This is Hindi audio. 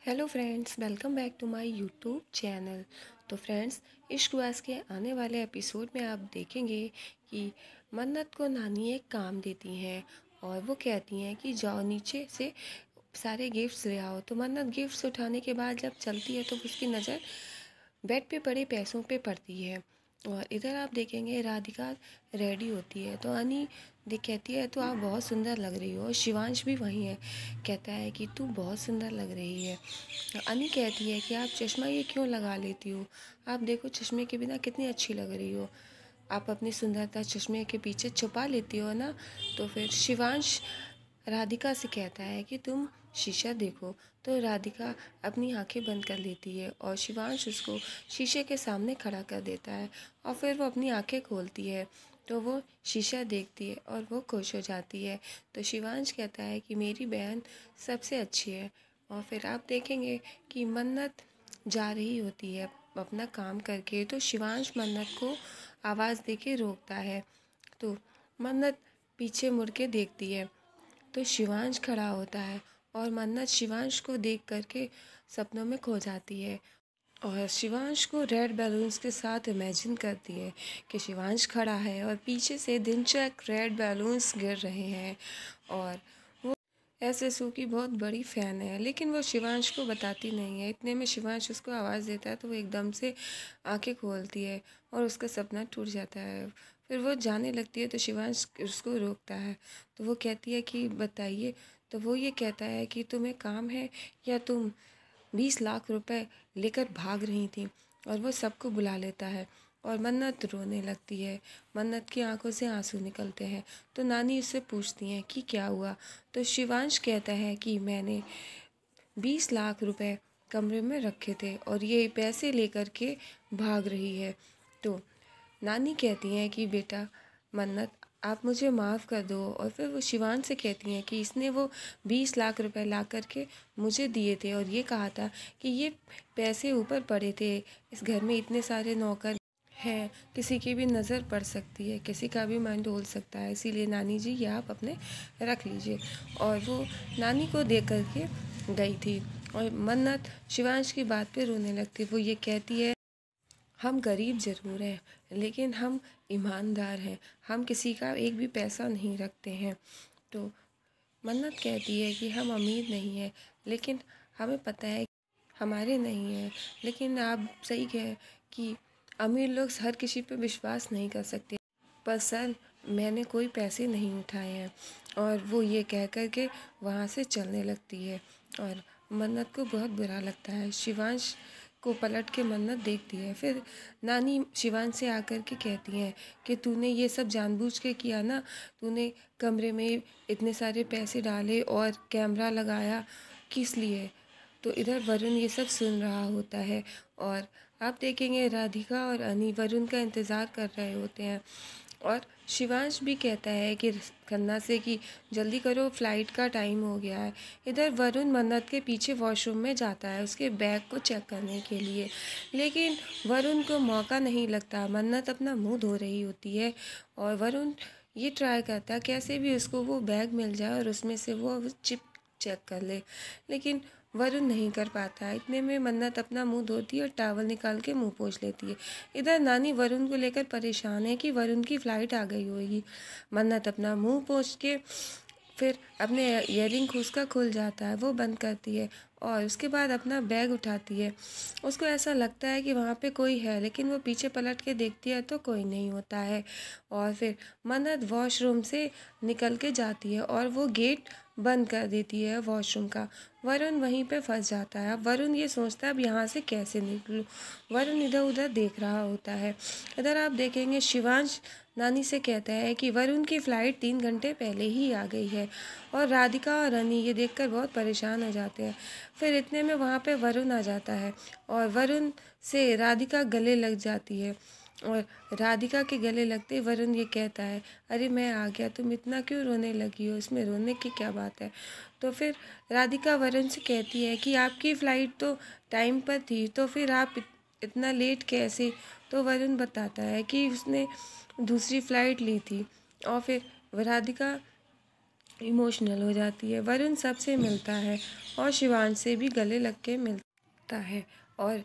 Hello friends, welcome back to my YouTube channel. तो फ्रेंड्स, इश्क वास के आने वाले एपिसोड में आप देखेंगे कि मन्नत को नानी एक काम देती हैं और वो कहती हैं कि जाओ नीचे से सारे गिफ्ट्स ले आओ। तो मन्नत गिफ्ट्स उठाने के बाद जब चलती है तो उसकी नज़र बेड पे पड़े पैसों पे पड़ती है। और इधर आप देखेंगे राधिका रेडी होती है तो अनी देख कहती है तो आप बहुत सुंदर लग रही हो। और शिवांश भी वहीं है, कहता है कि तू बहुत सुंदर लग रही है। अनी कहती है कि आप चश्मा ये क्यों लगा लेती हो, आप देखो चश्मे के बिना कितनी अच्छी लग रही हो, आप अपनी सुंदरता चश्मे के पीछे छुपा लेती हो ना। तो फिर शिवांश राधिका से कहता है कि तुम शीशा देखो। तो राधिका अपनी आंखें बंद कर लेती है और शिवांश उसको शीशे के सामने खड़ा कर देता है। और फिर वो अपनी आंखें खोलती है तो वो शीशा देखती है और वो खुश हो जाती है। तो शिवांश कहता है कि मेरी बहन सबसे अच्छी है। और फिर आप देखेंगे कि मन्नत जा रही होती है अपना काम करके, तो शिवांश मन्नत को आवाज़ देके रोकता है। तो मन्नत पीछे मुड़ के देखती है तो शिवांश खड़ा होता है और मन्नत शिवांश को देख करके सपनों में खो जाती है। और शिवांश को रेड बैलून्स के साथ इमेजिन करती है कि शिवांश खड़ा है और पीछे से दिनचक रेड बैलून्स गिर रहे हैं। और वो एसएसओ की बहुत बड़ी फ़ैन है, लेकिन वो शिवांश को बताती नहीं है। इतने में शिवांश उसको आवाज़ देता है तो वो एकदम से आंखें खोलती है और उसका सपना टूट जाता है। फिर वो जाने लगती है तो शिवांश उसको रोकता है। तो वो कहती है कि बताइए। तो वो ये कहता है कि तुम्हें काम है या तुम 20 लाख रुपए लेकर भाग रही थी। और वो सबको बुला लेता है और मन्नत रोने लगती है। मन्नत की आंखों से आंसू निकलते हैं। तो नानी उससे पूछती हैं कि क्या हुआ। तो शिवांश कहता है कि मैंने 20 लाख रुपए कमरे में रखे थे और ये पैसे लेकर के भाग रही है। तो नानी कहती हैं कि बेटा मन्नत, आप मुझे माफ़ कर दो। और फिर वो शिवान से कहती हैं कि इसने वो 20 लाख रुपए ला करके मुझे दिए थे और ये कहा था कि ये पैसे ऊपर पड़े थे, इस घर में इतने सारे नौकर हैं, किसी की भी नज़र पड़ सकती है, किसी का भी मन डोल सकता है, इसीलिए नानी जी ये आप अपने रख लीजिए। और वो नानी को दे करके गई थी। और मन्नत शिवांश की बात पे रोने लगती। वो ये कहती है हम गरीब ज़रूर हैं लेकिन हम ईमानदार हैं, हम किसी का एक भी पैसा नहीं रखते हैं। तो मन्नत कहती है कि हम अमीर नहीं हैं लेकिन हमें पता है हमारे नहीं है। लेकिन आप सही कहें कि अमीर लोग हर किसी पे विश्वास नहीं कर सकते। पर सर, मैंने कोई पैसे नहीं उठाए हैं। और वो ये कह कर के वहाँ से चलने लगती है और मन्नत को बहुत बुरा लगता है। शिवांश को पलट के मन्नत देखती है। फिर नानी शिवांश से आकर के कहती हैं कि तूने ये सब जानबूझ के किया ना, तूने कमरे में इतने सारे पैसे डाले और कैमरा लगाया, किस लिए। तो इधर वरुण ये सब सुन रहा होता है और आप देखेंगे राधिका और अनी वरुण का इंतज़ार कर रहे होते हैं। और शिवांश भी कहता है कि खन्ना से कि जल्दी करो, फ़्लाइट का टाइम हो गया है। इधर वरुण मन्नत के पीछे वॉशरूम में जाता है उसके बैग को चेक करने के लिए, लेकिन वरुण को मौका नहीं लगता। मन्नत अपना मुंह धो रही होती है और वरुण ये ट्राई करता है कैसे भी उसको वो बैग मिल जाए और उसमें से वो चिप चेक कर ले, लेकिन वरुण नहीं कर पाता है। इतने में मन्नत अपना मुंह धोती है और टॉवल निकाल के मुंह पोंछ लेती है। इधर नानी वरुण को लेकर परेशान है कि वरुण की फ़्लाइट आ गई होगी। मन्नत अपना मुंह पोंछ के फिर अपने ईयरिंग उसका खुल जाता है, वो बंद करती है और उसके बाद अपना बैग उठाती है। उसको ऐसा लगता है कि वहाँ पे कोई है, लेकिन वो पीछे पलट के देखती है तो कोई नहीं होता है। और फिर मन्नत वॉशरूम से निकल के जाती है और वो गेट बंद कर देती है वॉशरूम का। वरुण वहीं पे फंस जाता है। अब वरुण ये सोचता है अब यहाँ से कैसे निकलूँ। वरुण इधर उधर देख रहा होता है। इधर आप देखेंगे शिवांश नानी से कहता है कि वरुण की फ़्लाइट 3 घंटे पहले ही आ गई है। और राधिका और रनी ये देखकर बहुत परेशान हो जाते हैं। फिर इतने में वहाँ पे वरुण आ जाता है और वरुण से राधिका गले लग जाती है। और राधिका के गले लगते ही वरुण ये कहता है अरे मैं आ गया, तुम इतना क्यों रोने लगी हो, इसमें रोने की क्या बात है। तो फिर राधिका वरुण से कहती है कि आपकी फ़्लाइट तो टाइम पर थी, तो फिर आप इतना लेट कैसे। तो वरुण बताता है कि उसने दूसरी फ़्लाइट ली थी। और फिर राधिका इमोशनल हो जाती है। वरुण सबसे मिलता है और शिवांश से भी गले लग के मिलता है और